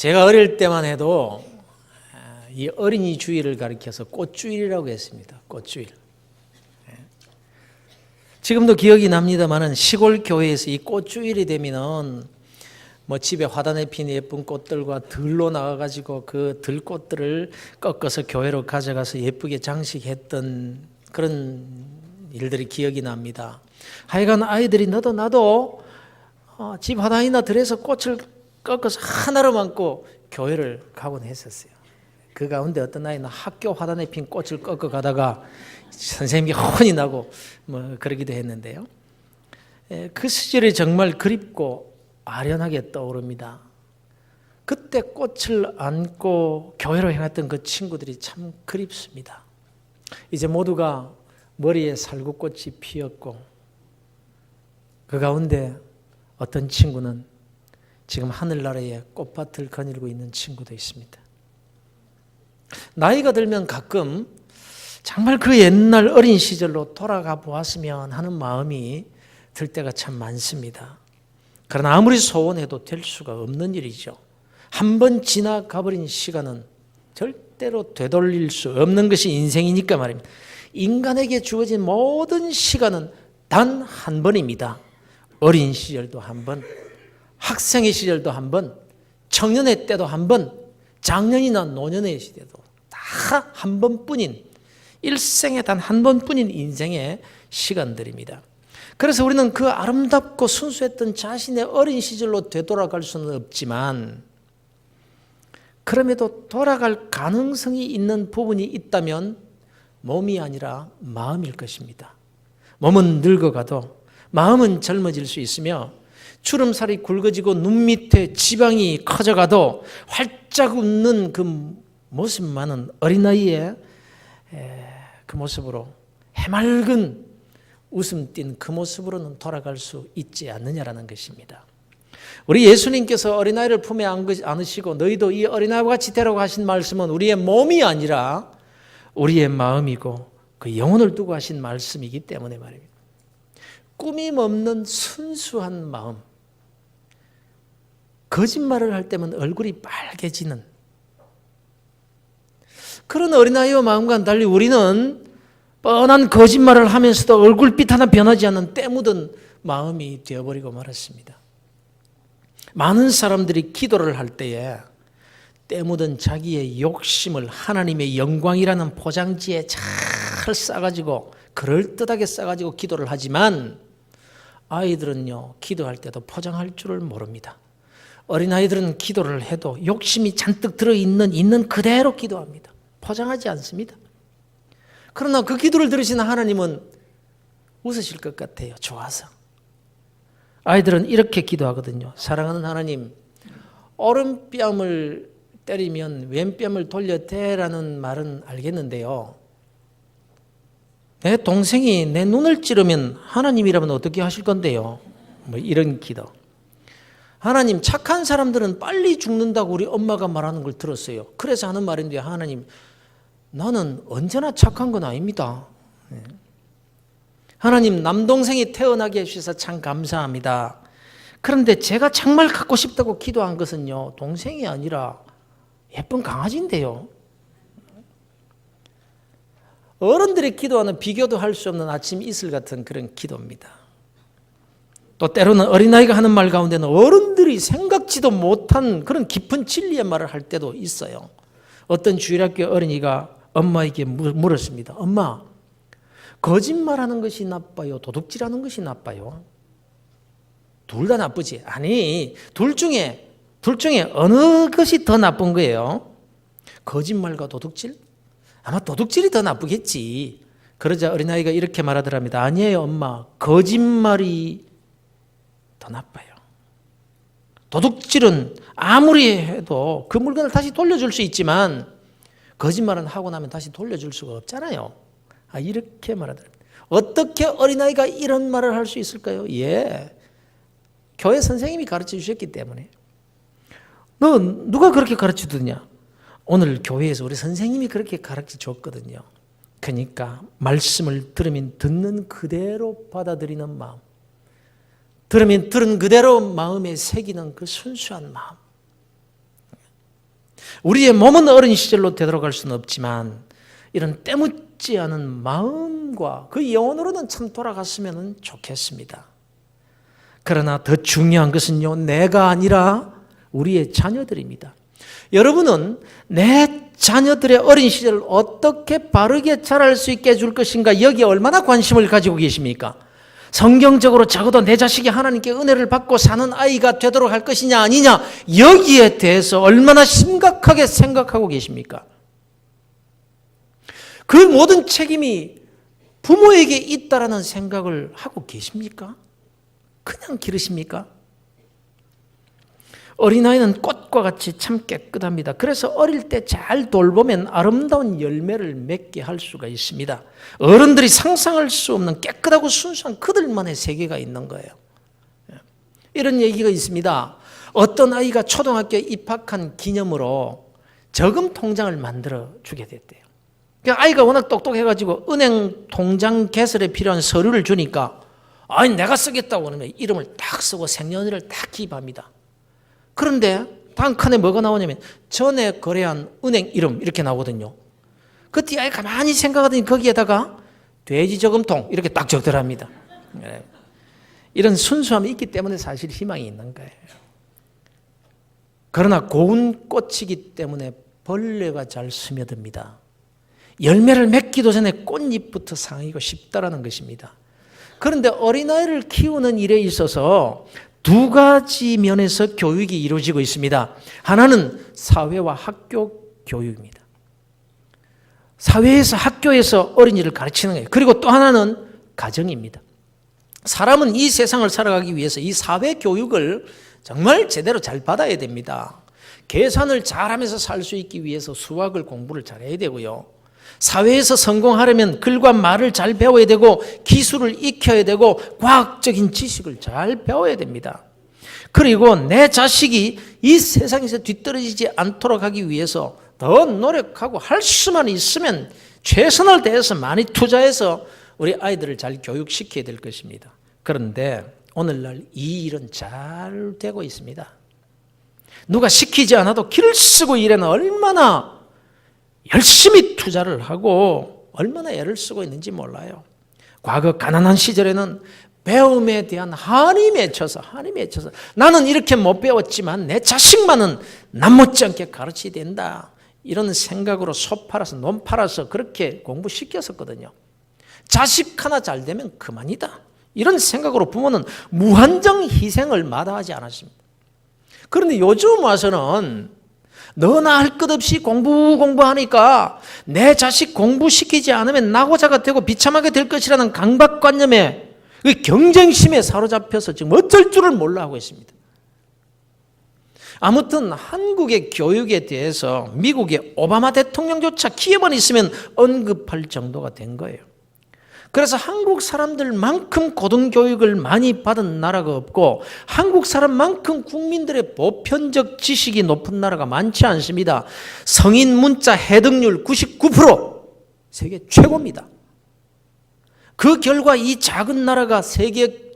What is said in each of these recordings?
제가 어릴 때만 해도 이 어린이 주일을 가리켜서 꽃주일이라고 했습니다. 꽃주일. 지금도 기억이 납니다만은 시골 교회에서 이 꽃주일이 되면은 뭐 집에 화단에 핀 예쁜 꽃들과 들로 나와가지고 그 들꽃들을 꺾어서 교회로 가져가서 예쁘게 장식했던 그런 일들이 기억이 납니다. 하여간 아이들이 너도 나도 집 화단이나 들에서 꽃을 꺾어서 하나로 안고 교회를 가곤 했었어요. 그 가운데 어떤 아이는 학교 화단에 핀 꽃을 꺾어 가다가 선생님이 혼이 나고 뭐 그러기도 했는데요. 그 시절이 정말 그립고 아련하게 떠오릅니다. 그때 꽃을 안고 교회로 향했던 그 친구들이 참 그립습니다. 이제 모두가 머리에 살구꽃이 피었고 그 가운데 어떤 친구는 지금 하늘나라에 꽃밭을 거닐고 있는 친구도 있습니다. 나이가 들면 가끔 정말 그 옛날 어린 시절로 돌아가 보았으면 하는 마음이 들 때가 참 많습니다. 그러나 아무리 소원해도 될 수가 없는 일이죠. 한 번 지나가버린 시간은 절대로 되돌릴 수 없는 것이 인생이니까 말입니다. 인간에게 주어진 모든 시간은 단 한 번입니다. 어린 시절도 한 번, 학생의 시절도 한 번, 청년의 때도 한 번, 장년이나 노년의 시대도 다 한 번뿐인 일생에 단 한 번뿐인 인생의 시간들입니다. 그래서 우리는 그 아름답고 순수했던 자신의 어린 시절로 되돌아갈 수는 없지만 그럼에도 돌아갈 가능성이 있는 부분이 있다면 몸이 아니라 마음일 것입니다. 몸은 늙어가도 마음은 젊어질 수 있으며 주름살이 굵어지고 눈 밑에 지방이 커져가도 활짝 웃는 그 모습만은 어린아이의 그 모습으로 해맑은 웃음 띤 그 모습으로는 돌아갈 수 있지 않느냐라는 것입니다. 우리 예수님께서 어린아이를 품에 안으시고 너희도 이 어린아이와 같이 되라고 하신 말씀은 우리의 몸이 아니라 우리의 마음이고 그 영혼을 두고 하신 말씀이기 때문에 말입니다. 꾸밈 없는 순수한 마음, 거짓말을 할 때면 얼굴이 빨개지는 그런 어린아이의 마음과는 달리 우리는 뻔한 거짓말을 하면서도 얼굴빛 하나 변하지 않는 때 묻은 마음이 되어버리고 말았습니다. 많은 사람들이 기도를 할 때에 때 묻은 자기의 욕심을 하나님의 영광이라는 포장지에 잘 싸가지고 그럴듯하게 싸가지고 기도를 하지만 아이들은요 기도할 때도 포장할 줄을 모릅니다. 어린아이들은 기도를 해도 욕심이 잔뜩 들어있는 그대로 기도합니다. 포장하지 않습니다. 그러나 그 기도를 들으시는 하나님은 웃으실 것 같아요. 좋아서. 아이들은 이렇게 기도하거든요. 사랑하는 하나님, 오른뺨을 때리면 왼뺨을 돌려대라는 말은 알겠는데요. 내 동생이 내 눈을 찌르면 하나님이라면 어떻게 하실 건데요? 뭐 이런 기도. 하나님, 착한 사람들은 빨리 죽는다고 우리 엄마가 말하는 걸 들었어요. 그래서 하는 말인데 하나님, 나는 언제나 착한 건 아닙니다. 하나님, 남동생이 태어나게 해주셔서 참 감사합니다. 그런데 제가 정말 갖고 싶다고 기도한 것은요, 동생이 아니라 예쁜 강아지인데요. 어른들이 기도하는 비교도 할 수 없는 아침 이슬 같은 그런 기도입니다. 또 때로는 어린아이가 하는 말 가운데는 어른들이 생각지도 못한 그런 깊은 진리의 말을 할 때도 있어요. 어떤 주일학교 어린이가 엄마에게 물었습니다. 엄마, 거짓말하는 것이 나빠요? 도둑질하는 것이 나빠요? 둘 다 나쁘지? 아니, 둘 중에 어느 것이 더 나쁜 거예요? 거짓말과 도둑질? 아마 도둑질이 더 나쁘겠지. 그러자 어린아이가 이렇게 말하더랍니다. 아니에요, 엄마. 거짓말이 더 나빠요. 도둑질은 아무리 해도 그 물건을 다시 돌려줄 수 있지만 거짓말은 하고 나면 다시 돌려줄 수가 없잖아요. 이렇게 말하더랍니다. 어떻게 어린아이가 이런 말을 할 수 있을까요? 교회 선생님이 가르쳐 주셨기 때문에. 너 누가 그렇게 가르쳐 주느냐? 오늘 교회에서 우리 선생님이 그렇게 가르쳐 줬거든요. 그러니까 말씀을 들으면 듣는 그대로 받아들이는 마음, 들으면 들은 그대로 마음에 새기는 그 순수한 마음. 우리의 몸은 어린 시절로 되돌아갈 수는 없지만 이런 때묻지 않은 마음과 그 영혼으로는 참 돌아갔으면 좋겠습니다. 그러나 더 중요한 것은요, 내가 아니라 우리의 자녀들입니다. 여러분은 내 자녀들의 어린 시절을 어떻게 바르게 자랄 수 있게 해줄 것인가, 여기에 얼마나 관심을 가지고 계십니까? 성경적으로 적어도 내 자식이 하나님께 은혜를 받고 사는 아이가 되도록 할 것이냐 아니냐, 여기에 대해서 얼마나 심각하게 생각하고 계십니까? 그 모든 책임이 부모에게 있다라는 생각을 하고 계십니까? 그냥 기르십니까? 어린아이는 꽃과 같이 참 깨끗합니다. 그래서 어릴 때 잘 돌보면 아름다운 열매를 맺게 할 수가 있습니다. 어른들이 상상할 수 없는 깨끗하고 순수한 그들만의 세계가 있는 거예요. 이런 얘기가 있습니다. 어떤 아이가 초등학교에 입학한 기념으로 저금 통장을 만들어 주게 됐대요. 아이가 워낙 똑똑해가지고 은행 통장 개설에 필요한 서류를 주니까 아니 내가 쓰겠다고 그러면 이름을 딱 쓰고 생년월일을 딱 기입합니다. 그런데 다음 칸에 뭐가 나오냐면 전에 거래한 은행 이름 이렇게 나오거든요. 그때 아예 가만히 생각하더니 거기에다가 돼지 저금통 이렇게 딱 적더랍니다. 이런 순수함이 있기 때문에 사실 희망이 있는 거예요. 그러나 고운 꽃이기 때문에 벌레가 잘 스며듭니다. 열매를 맺기도 전에 꽃잎부터 상하기가 쉽다라는 것입니다. 그런데 어린아이를 키우는 일에 있어서 두 가지 면에서 교육이 이루어지고 있습니다. 하나는 사회와 학교 교육입니다. 사회에서 학교에서 어린이를 가르치는 거예요. 그리고 또 하나는 가정입니다. 사람은 이 세상을 살아가기 위해서 이 사회 교육을 정말 제대로 잘 받아야 됩니다. 계산을 잘하면서 살 수 있기 위해서 수학을 공부를 잘해야 되고요. 사회에서 성공하려면 글과 말을 잘 배워야 되고 기술을 익혀야 되고 과학적인 지식을 잘 배워야 됩니다. 그리고 내 자식이 이 세상에서 뒤떨어지지 않도록 하기 위해서 더 노력하고 할 수만 있으면 최선을 다해서 많이 투자해서 우리 아이들을 잘 교육시켜야 될 것입니다. 그런데 오늘날 이 일은 잘 되고 있습니다. 누가 시키지 않아도 길을 쓰고 일에는 얼마나 열심히 투자를 하고 얼마나 애를 쓰고 있는지 몰라요. 과거 가난한 시절에는 배움에 대한 한이 맺혀서 나는 이렇게 못 배웠지만 내 자식만은 남 못지않게 가르쳐야 된다. 이런 생각으로 소 팔아서 논 팔아서 그렇게 공부시켰었거든요. 자식 하나 잘 되면 그만이다. 이런 생각으로 부모는 무한정 희생을 마다하지 않았습니다. 그런데 요즘 와서는 너나 할 것 없이 공부하니까 내 자식 공부시키지 않으면 나고자가 되고 비참하게 될 것이라는 강박관념에 경쟁심에 사로잡혀서 지금 어쩔 줄을 몰라 하고 있습니다. 아무튼 한국의 교육에 대해서 미국의 오바마 대통령조차 기회만 있으면 언급할 정도가 된 거예요. 그래서 한국 사람들만큼 고등교육을 많이 받은 나라가 없고 한국 사람만큼 국민들의 보편적 지식이 높은 나라가 많지 않습니다. 성인 문자 해득률 99% 세계 최고입니다. 그 결과 이 작은 나라가 세계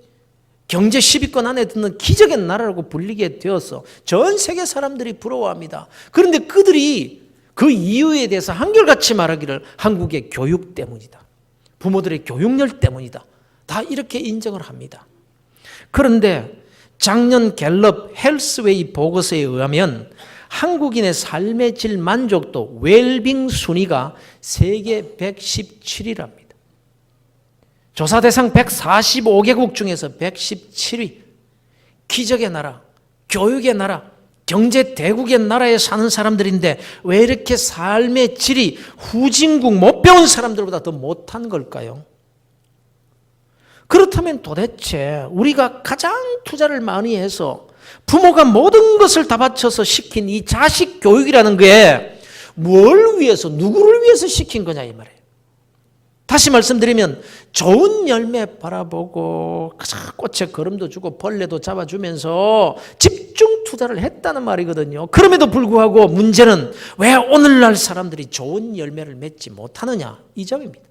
경제 10위권 안에 드는 기적의 나라라고 불리게 되어서 전 세계 사람들이 부러워합니다. 그런데 그들이 그 이유에 대해서 한결같이 말하기를 한국의 교육 때문이다. 부모들의 교육열 때문이다. 다 이렇게 인정을 합니다. 그런데 작년 갤럽 헬스웨이 보고서에 의하면 한국인의 삶의 질 만족도 웰빙 순위가 세계 117위랍니다. 조사 대상 145개국 중에서 117위. 기적의 나라, 교육의 나라, 경제 대국의 나라에 사는 사람들인데 왜 이렇게 삶의 질이 후진국 못 배운 사람들보다 더 못한 걸까요? 그렇다면 도대체 우리가 가장 투자를 많이 해서 부모가 모든 것을 다 바쳐서 시킨 이 자식 교육이라는 게 뭘 위해서, 누구를 위해서 시킨 거냐 이 말이에요. 다시 말씀드리면 좋은 열매 바라보고 꽃에 거름도 주고 벌레도 잡아주면서 집중 투자를 했다는 말이거든요. 그럼에도 불구하고 문제는 왜 오늘날 사람들이 좋은 열매를 맺지 못하느냐 이 점입니다.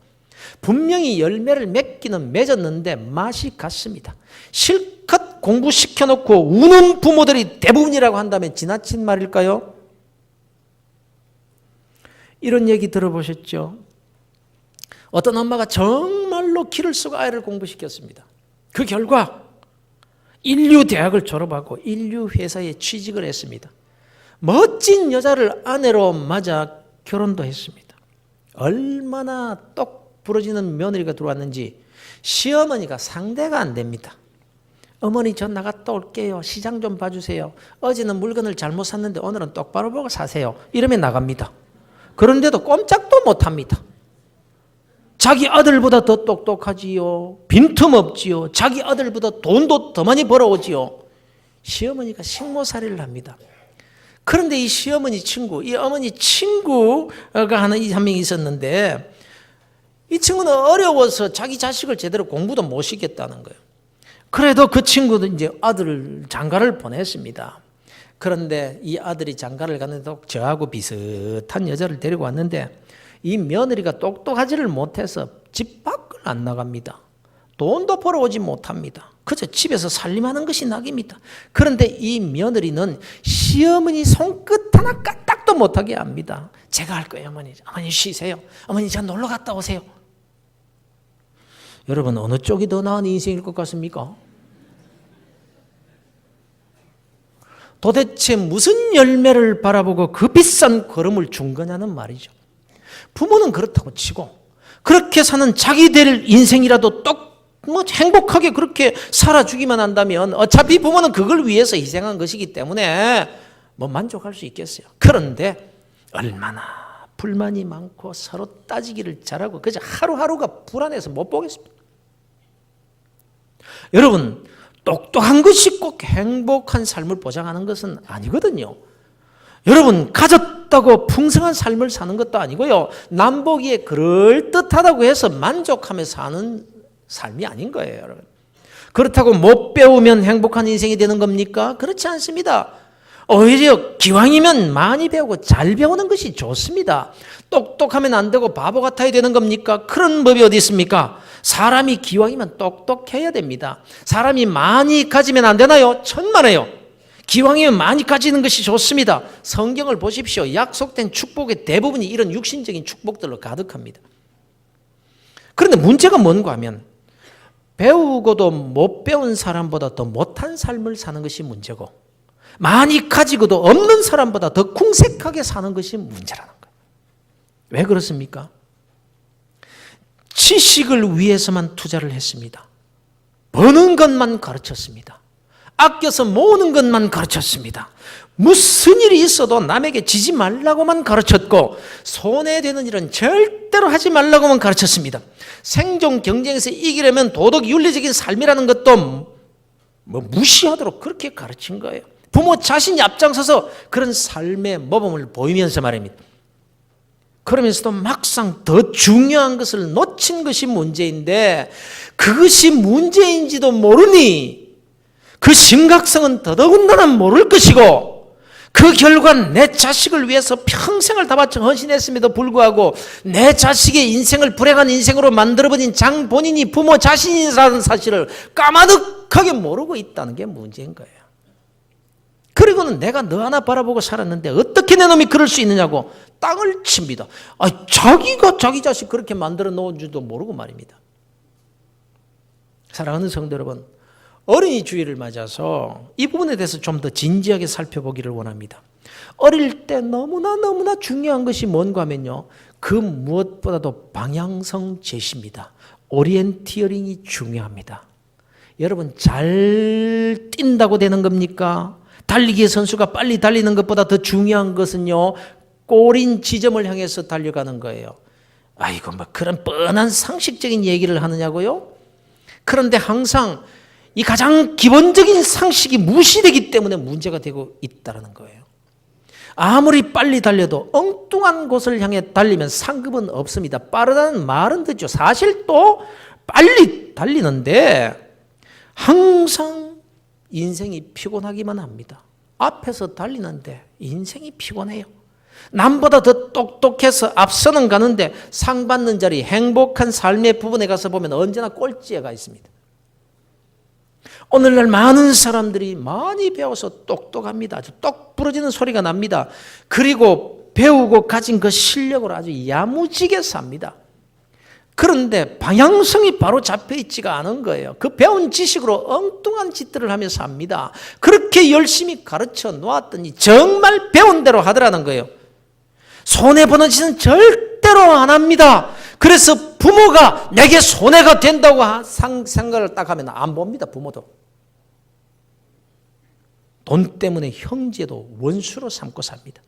분명히 열매를 맺기는 맺었는데 맛이 같습니다. 실컷 공부시켜놓고 우는 부모들이 대부분이라고 한다면 지나친 말일까요? 이런 얘기 들어보셨죠? 어떤 엄마가 정말로 기를 쓰고 아이를 공부시켰습니다. 그 결과 인류 대학을 졸업하고 인류 회사에 취직을 했습니다. 멋진 여자를 아내로 맞아 결혼도 했습니다. 얼마나 똑 부러지는 며느리가 들어왔는지 시어머니가 상대가 안 됩니다. 어머니 저 나갔다 올게요. 시장 좀 봐주세요. 어제는 물건을 잘못 샀는데 오늘은 똑바로 보고 사세요. 이러면 나갑니다. 그런데도 꼼짝도 못합니다. 자기 아들보다 더 똑똑하지요. 빈틈없지요. 자기 아들보다 돈도 더 많이 벌어오지요. 시어머니가 식모살이를 합니다. 그런데 이 시어머니 친구, 이 어머니 친구가 한 명이 있었는데 이 친구는 어려워서 자기 자식을 제대로 공부도 못 시켰다는 거예요. 그래도 그 친구도 이제 아들을 장가를 보냈습니다. 그런데 이 아들이 장가를 갔는데 저하고 비슷한 여자를 데리고 왔는데 이 며느리가 똑똑하지를 못해서 집 밖을 안 나갑니다. 돈도 벌어오지 못합니다. 그저 집에서 살림하는 것이 낙입니다. 그런데 이 며느리는 시어머니 손끝 하나 까딱도 못하게 합니다. 제가 할 거예요, 어머니. 어머니 쉬세요. 어머니 저 놀러 갔다 오세요. 여러분 어느 쪽이 더 나은 인생일 것 같습니까? 도대체 무슨 열매를 바라보고 그 비싼 걸음을 준 거냐는 말이죠. 부모는 그렇다고 치고 그렇게 사는 자기 될 인생이라도 행복하게 그렇게 살아주기만 한다면 어차피 부모는 그걸 위해서 희생한 것이기 때문에 만족할 수 있겠어요. 그런데 얼마나 불만이 많고 서로 따지기를 잘하고 그저 하루하루가 불안해서 못 보겠습니다. 여러분 똑똑한 것이 꼭 행복한 삶을 보장하는 것은 아니거든요. 여러분 가졌다고 풍성한 삶을 사는 것도 아니고요. 남보기에 그럴듯하다고 해서 만족하며 사는 삶이 아닌 거예요. 여러분. 그렇다고 못 배우면 행복한 인생이 되는 겁니까? 그렇지 않습니다. 오히려 기왕이면 많이 배우고 잘 배우는 것이 좋습니다. 똑똑하면 안 되고 바보 같아야 되는 겁니까? 그런 법이 어디 있습니까? 사람이 기왕이면 똑똑해야 됩니다. 사람이 많이 가지면 안 되나요? 천만에요. 기왕이면 많이 가지는 것이 좋습니다. 성경을 보십시오. 약속된 축복의 대부분이 이런 육신적인 축복들로 가득합니다. 그런데 문제가 뭔가 하면 배우고도 못 배운 사람보다 더 못한 삶을 사는 것이 문제고 많이 가지고도 없는 사람보다 더 궁색하게 사는 것이 문제라는 거예요. 왜 그렇습니까? 지식을 위해서만 투자를 했습니다. 버는 것만 가르쳤습니다. 아껴서 모으는 것만 가르쳤습니다. 무슨 일이 있어도 남에게 지지 말라고만 가르쳤고 손해되는 일은 절대로 하지 말라고만 가르쳤습니다. 생존 경쟁에서 이기려면 도덕 윤리적인 삶이라는 것도 무시하도록 그렇게 가르친 거예요. 부모 자신이 앞장서서 그런 삶의 모범을 보이면서 말입니다. 그러면서도 막상 더 중요한 것을 놓친 것이 문제인데 그것이 문제인지도 모르니 그 심각성은 더더군다나 모를 것이고 그 결과 내 자식을 위해서 평생을 다 바쳐 헌신했음에도 불구하고 내 자식의 인생을 불행한 인생으로 만들어버린 장 본인이 부모 자신이라는 사실을 까마득하게 모르고 있다는 게 문제인 거예요. 그리고는 내가 너 하나 바라보고 살았는데 어떻게 내 놈이 그럴 수 있느냐고 땅을 칩니다. 자기가 자기 자식 그렇게 만들어 놓은 줄도 모르고 말입니다. 사랑하는 성도 여러분, 어린이 주일을 맞아서 이 부분에 대해서 좀 더 진지하게 살펴보기를 원합니다. 어릴 때 너무나 중요한 것이 뭔가 하면요. 그 무엇보다도 방향성 제시입니다. 오리엔티어링이 중요합니다. 여러분 잘 뛴다고 되는 겁니까? 달리기의 선수가 빨리 달리는 것보다 더 중요한 것은요. 꼬린 지점을 향해서 달려가는 거예요. 아이고 그런 뻔한 상식적인 얘기를 하느냐고요? 그런데 항상 이 가장 기본적인 상식이 무시되기 때문에 문제가 되고 있다는 거예요. 아무리 빨리 달려도 엉뚱한 곳을 향해 달리면 상급은 없습니다. 빠르다는 말은 듣죠. 사실 또 빨리 달리는데 항상 인생이 피곤하기만 합니다. 앞에서 달리는데 인생이 피곤해요. 남보다 더 똑똑해서 앞서는 가는데 상 받는 자리, 행복한 삶의 부분에 가서 보면 언제나 꼴찌에 가 있습니다. 오늘날 많은 사람들이 많이 배워서 똑똑합니다. 아주 똑 부러지는 소리가 납니다. 그리고 배우고 가진 그 실력으로 아주 야무지게 삽니다. 그런데 방향성이 바로 잡혀 있지가 않은 거예요. 그 배운 지식으로 엉뚱한 짓들을 하며 삽니다. 그렇게 열심히 가르쳐 놓았더니 정말 배운 대로 하더라는 거예요. 손해보는 짓은 절대로 안 합니다. 그래서 부모가 내게 손해가 된다고 생각을 딱 하면 안 봅니다. 부모도. 돈 때문에 형제도 원수로 삼고 삽니다.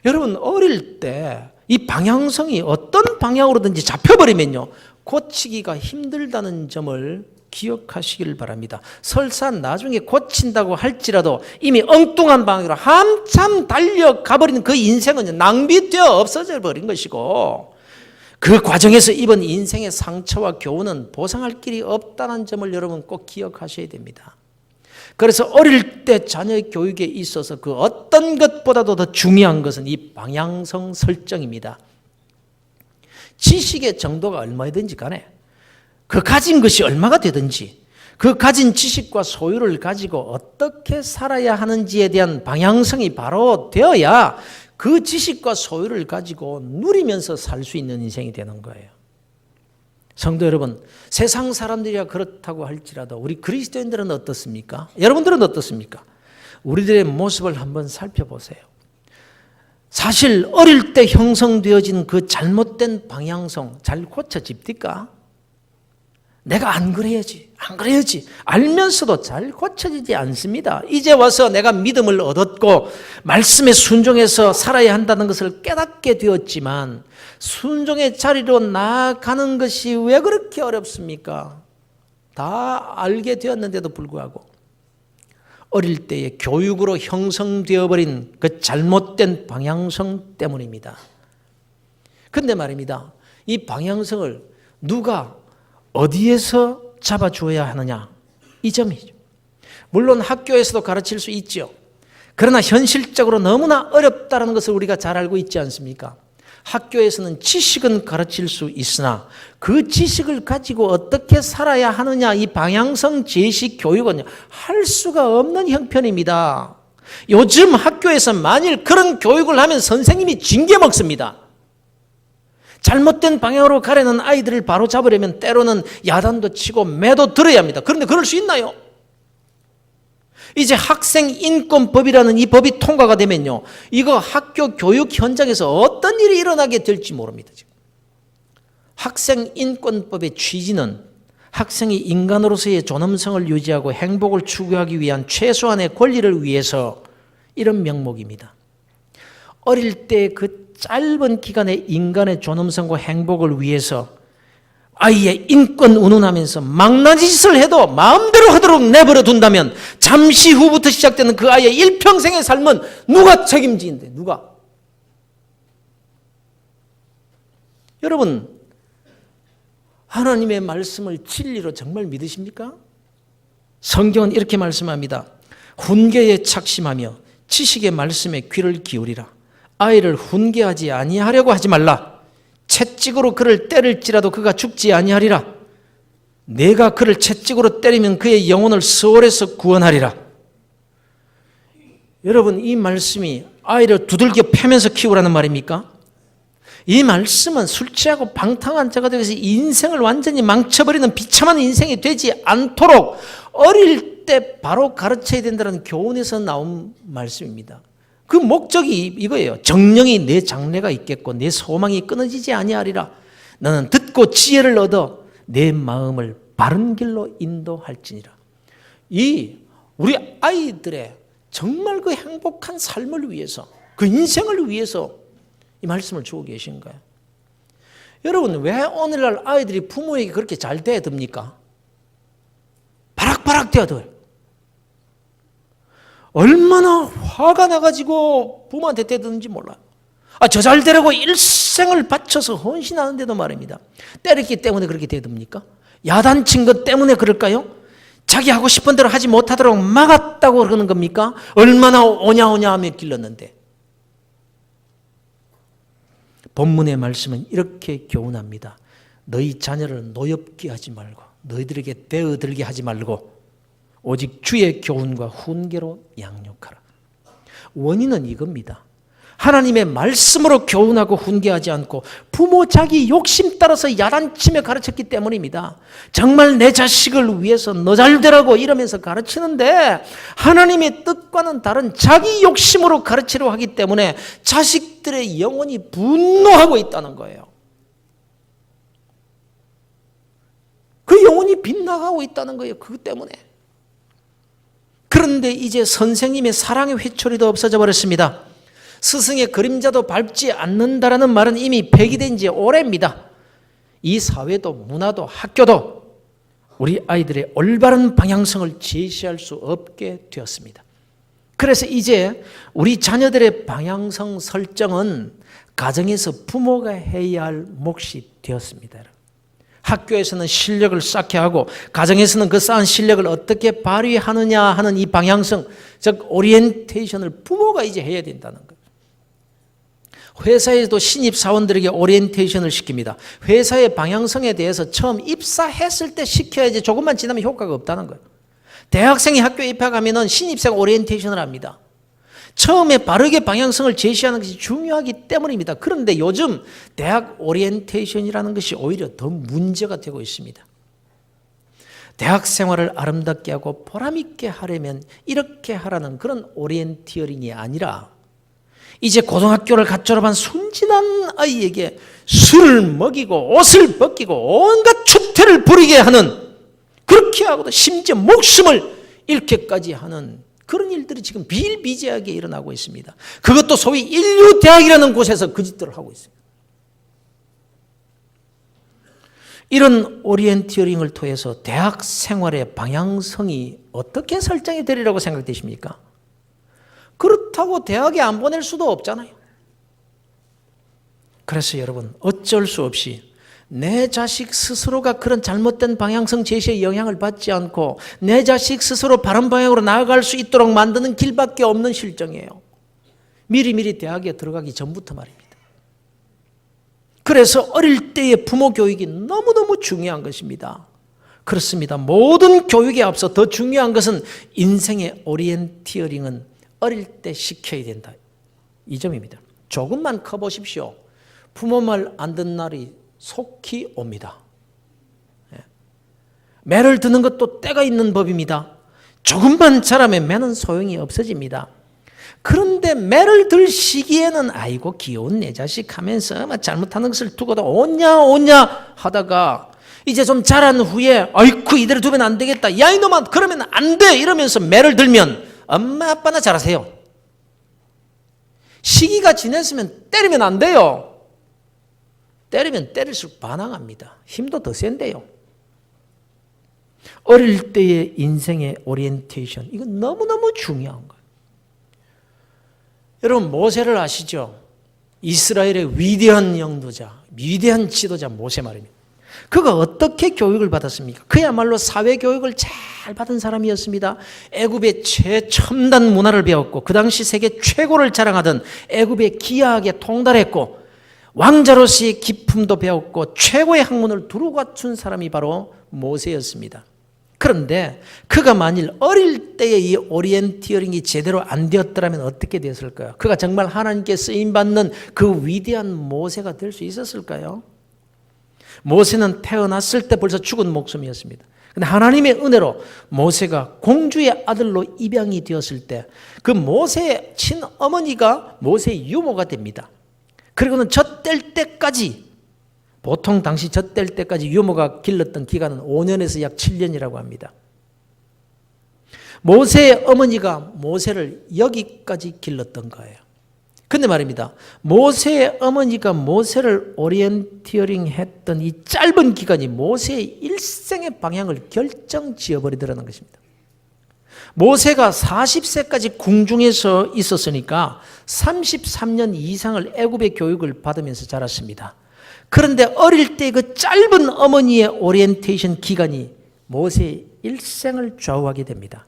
여러분, 어릴 때 이 방향성이 어떤 방향으로든지 잡혀버리면요, 고치기가 힘들다는 점을 기억하시길 바랍니다. 설사 나중에 고친다고 할지라도 이미 엉뚱한 방향으로 한참 달려가버린 그 인생은 낭비되어 없어져 버린 것이고, 그 과정에서 입은 인생의 상처와 교훈은 보상할 길이 없다는 점을 여러분 꼭 기억하셔야 됩니다. 그래서 어릴 때 자녀의 교육에 있어서 그 어떤 것보다도 더 중요한 것은 이 방향성 설정입니다. 지식의 정도가 얼마든지 간에 그 가진 것이 얼마가 되든지 그 가진 지식과 소유를 가지고 어떻게 살아야 하는지에 대한 방향성이 바로 되어야 그 지식과 소유를 가지고 누리면서 살 수 있는 인생이 되는 거예요. 성도 여러분, 세상 사람들이야 그렇다고 할지라도 우리 그리스도인들은 어떻습니까? 여러분들은 어떻습니까? 우리들의 모습을 한번 살펴보세요. 사실 어릴 때 형성되어진 그 잘못된 방향성 잘 고쳐집니까? 내가 안 그래야지 알면서도 잘 고쳐지지 않습니다. 이제 와서 내가 믿음을 얻었고 말씀에 순종해서 살아야 한다는 것을 깨닫게 되었지만 순종의 자리로 나아가는 것이 왜 그렇게 어렵습니까? 다 알게 되었는데도 불구하고 어릴 때의 교육으로 형성되어 버린 그 잘못된 방향성 때문입니다. 그런데 말입니다, 이 방향성을 누가 어디에서 잡아줘야 하느냐, 이 점이죠. 물론 학교에서도 가르칠 수 있죠. 그러나 현실적으로 너무나 어렵다는 것을 우리가 잘 알고 있지 않습니까? 학교에서는 지식은 가르칠 수 있으나 그 지식을 가지고 어떻게 살아야 하느냐, 이 방향성 제시 교육은 할 수가 없는 형편입니다. 요즘 학교에서 만일 그런 교육을 하면 선생님이 징계 먹습니다. 잘못된 방향으로 가려는 아이들을 바로 잡으려면 때로는 야단도 치고 매도 들어야 합니다. 그런데 그럴 수 있나요? 이제 학생인권법이라는 이 법이 통과가 되면요, 이거 학교 교육 현장에서 어떤 일이 일어나게 될지 모릅니다. 지금. 학생인권법의 취지는 학생이 인간으로서의 존엄성을 유지하고 행복을 추구하기 위한 최소한의 권리를 위해서, 이런 명목입니다. 어릴 때 그 짧은 기간에 인간의 존엄성과 행복을 위해서 아이의 인권 운운하면서 망나니 짓을 해도 마음대로 하도록 내버려 둔다면 잠시 후부터 시작되는 그 아이의 일평생의 삶은 누가 책임지는데, 누가? 여러분, 하나님의 말씀을 진리로 정말 믿으십니까? 성경은 이렇게 말씀합니다. 훈계에 착심하며 지식의 말씀에 귀를 기울이라. 아이를 훈계하지 아니하려고 하지 말라. 채찍으로 그를 때릴지라도 그가 죽지 아니하리라. 내가 그를 채찍으로 때리면 그의 영혼을 수월에서 구원하리라. 여러분, 이 말씀이 아이를 두들겨 패면서 키우라는 말입니까? 이 말씀은 술 취하고 방탕한 자가 되어서 인생을 완전히 망쳐버리는 비참한 인생이 되지 않도록 어릴 때 바로 가르쳐야 된다는 교훈에서 나온 말씀입니다. 그 목적이 이거예요. 정령이 내 장래가 있겠고 내 소망이 끊어지지 아니하리라. 너는 듣고 지혜를 얻어 내 마음을 바른 길로 인도할지니라. 이 우리 아이들의 정말 그 행복한 삶을 위해서, 그 인생을 위해서 이 말씀을 주고 계신 거예요. 여러분, 왜 오늘날 아이들이 부모에게 그렇게 잘 대듭니까? 바락바락 대어들어요. 얼마나 화가 나가지고 부모한테 대드는지 몰라요. 저 잘 되라고 일생을 바쳐서 헌신하는데도 말입니다. 때렸기 때문에 그렇게 대듭니까? 야단친 것 때문에 그럴까요? 자기 하고 싶은 대로 하지 못하도록 막았다고 그러는 겁니까? 얼마나 오냐오냐 하며 길렀는데. 본문의 말씀은 이렇게 교훈합니다. 너희 자녀를 노엽게 하지 말고 너희들에게 대어들게 하지 말고 오직 주의 교훈과 훈계로 양육하라. 원인은 이겁니다. 하나님의 말씀으로 교훈하고 훈계하지 않고 부모 자기 욕심 따라서 야단치며 가르쳤기 때문입니다. 정말 내 자식을 위해서 너 잘 되라고 이러면서 가르치는데 하나님의 뜻과는 다른 자기 욕심으로 가르치려 하기 때문에 자식들의 영혼이 분노하고 있다는 거예요. 그 영혼이 빗나가고 있다는 거예요. 그것 때문에. 그런데 이제 선생님의 사랑의 회초리도 없어져 버렸습니다. 스승의 그림자도 밟지 않는다라는 말은 이미 폐기된 지 오래입니다. 이 사회도 문화도 학교도 우리 아이들의 올바른 방향성을 제시할 수 없게 되었습니다. 그래서 이제 우리 자녀들의 방향성 설정은 가정에서 부모가 해야 할 몫이 되었습니다. 학교에서는 실력을 쌓게 하고 가정에서는 그 쌓은 실력을 어떻게 발휘하느냐 하는 이 방향성, 즉 오리엔테이션을 부모가 이제 해야 된다는 거예요. 회사에도 신입사원들에게 오리엔테이션을 시킵니다. 회사의 방향성에 대해서 처음 입사했을 때 시켜야지 조금만 지나면 효과가 없다는 거예요. 대학생이 학교에 입학하면 신입생 오리엔테이션을 합니다. 처음에 바르게 방향성을 제시하는 것이 중요하기 때문입니다. 그런데 요즘 대학 오리엔테이션이라는 것이 오히려 더 문제가 되고 있습니다. 대학 생활을 아름답게 하고 보람있게 하려면 이렇게 하라는 그런 오리엔티어링이 아니라 이제 고등학교를 갓 졸업한 순진한 아이에게 술을 먹이고 옷을 벗기고 온갖 추태를 부리게 하는, 그렇게 하고도 심지어 목숨을 잃게까지 하는 그런 일들이 지금 비일비재하게 일어나고 있습니다. 그것도 소위 인류대학이라는 곳에서 그 짓들을 하고 있습니다. 이런 오리엔티어링을 통해서 대학 생활의 방향성이 어떻게 설정이 되리라고 생각되십니까? 그렇다고 대학에 안 보낼 수도 없잖아요. 그래서 여러분, 어쩔 수 없이 내 자식 스스로가 그런 잘못된 방향성 제시에 영향을 받지 않고 내 자식 스스로 바른 방향으로 나아갈 수 있도록 만드는 길밖에 없는 실정이에요. 미리미리 대학에 들어가기 전부터 말입니다. 그래서 어릴 때의 부모 교육이 너무너무 중요한 것입니다. 그렇습니다. 모든 교육에 앞서 더 중요한 것은 인생의 오리엔티어링은 어릴 때 시켜야 된다. 이 점입니다. 조금만 커보십시오. 부모 말 안 듣는 날이 속히 옵니다. 매를 드는 것도 때가 있는 법입니다. 조금만 자라면 매는 소용이 없어집니다. 그런데 매를 들 시기에는 아이고 귀여운 내 자식 하면서 잘못하는 것을 두고도 오냐 하다가 이제 좀 자란 후에 아이쿠 이대로 두면 안 되겠다. 야 이놈아 그러면 안 돼 이러면서 매를 들면 엄마 아빠나 잘하세요. 시기가 지났으면 때리면 안 돼요. 때리면 때릴수록 반항합니다. 힘도 더 센데요. 어릴 때의 인생의 오리엔테이션, 이건 너무너무 중요한 거예요. 여러분 모세를 아시죠? 이스라엘의 위대한 영도자, 위대한 지도자 모세 말입니다. 그가 어떻게 교육을 받았습니까? 그야말로 사회교육을 잘 받은 사람이었습니다. 애굽의 최첨단 문화를 배웠고 그 당시 세계 최고를 자랑하던 애굽에 기하학에 통달했고 왕자로서의 기품도 배웠고 최고의 학문을 두루 갖춘 사람이 바로 모세였습니다. 그런데 그가 만일 어릴 때의 이 오리엔티어링이 제대로 안 되었더라면 어떻게 됐을까요? 그가 정말 하나님께 쓰임받는 그 위대한 모세가 될 수 있었을까요? 모세는 태어났을 때 벌써 죽은 목숨이었습니다. 그런데 하나님의 은혜로 모세가 공주의 아들로 입양이 되었을 때 그 모세의 친어머니가 모세의 유모가 됩니다. 그리고는 젖될 때까지, 보통 당시 젖될 때까지 유모가 길렀던 기간은 5년에서 약 7년이라고 합니다. 모세의 어머니가 모세를 여기까지 길렀던 거예요. 근데 말입니다. 모세의 어머니가 모세를 오리엔티어링 했던 이 짧은 기간이 모세의 일생의 방향을 결정지어버리더라는 것입니다. 모세가 40세까지 궁중에서 있었으니까 33년 이상을 애굽의 교육을 받으면서 자랐습니다. 그런데 어릴 때 그 짧은 어머니의 오리엔테이션 기간이 모세의 일생을 좌우하게 됩니다.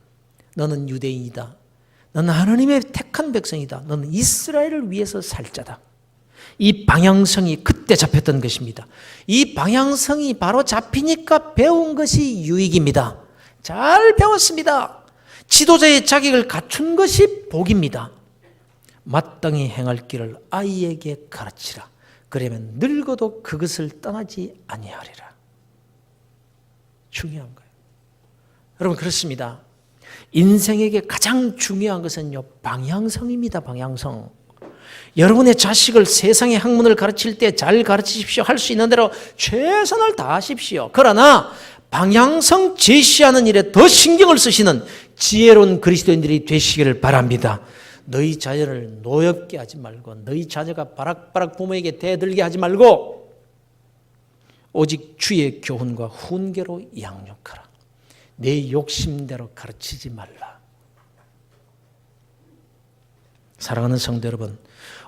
너는 유대인이다. 너는 하나님의 택한 백성이다. 너는 이스라엘을 위해서 살 자다. 이 방향성이 그때 잡혔던 것입니다. 이 방향성이 바로 잡히니까 배운 것이 유익입니다. 잘 배웠습니다. 지도자의 자격을 갖춘 것이 복입니다. 마땅히 행할 길을 아이에게 가르치라. 그러면 늙어도 그것을 떠나지 아니하리라. 중요한 거예요. 여러분, 그렇습니다. 인생에게 가장 중요한 것은요, 방향성입니다. 방향성. 여러분의 자식을 세상의 학문을 가르칠 때 잘 가르치십시오. 할 수 있는 대로 최선을 다하십시오. 그러나 방향성 제시하는 일에 더 신경을 쓰시는 지혜로운 그리스도인들이 되시기를 바랍니다. 너희 자녀를 노엽게 하지 말고, 너희 자녀가 바락바락 부모에게 대들게 하지 말고, 오직 주의 교훈과 훈계로 양육하라. 내 욕심대로 가르치지 말라. 사랑하는 성도 여러분,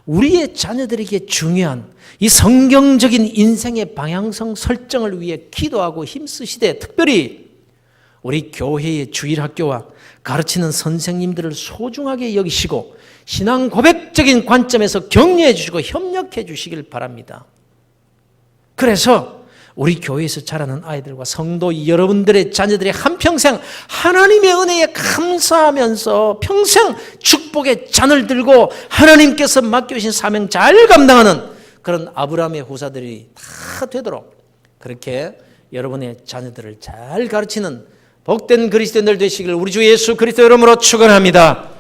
우리의 자녀들에게 중요한 이 성경적인 인생의 방향성 설정을 위해 기도하고 힘쓰시되, 특별히 우리 교회의 주일학교와 가르치는 선생님들을 소중하게 여기시고 신앙 고백적인 관점에서 격려해 주시고 협력해 주시길 바랍니다. 그래서 우리 교회에서 자라는 아이들과 성도 여러분들의 자녀들의 한평생 하나님의 은혜에 감사하면서 평생 축복의 잔을 들고 하나님께서 맡겨주신 사명 잘 감당하는 그런 아브라함의 후사들이 다 되도록, 그렇게 여러분의 자녀들을 잘 가르치는 복된 그리스도인들 되시길 우리 주 예수 그리스도 이름으로 축원합니다.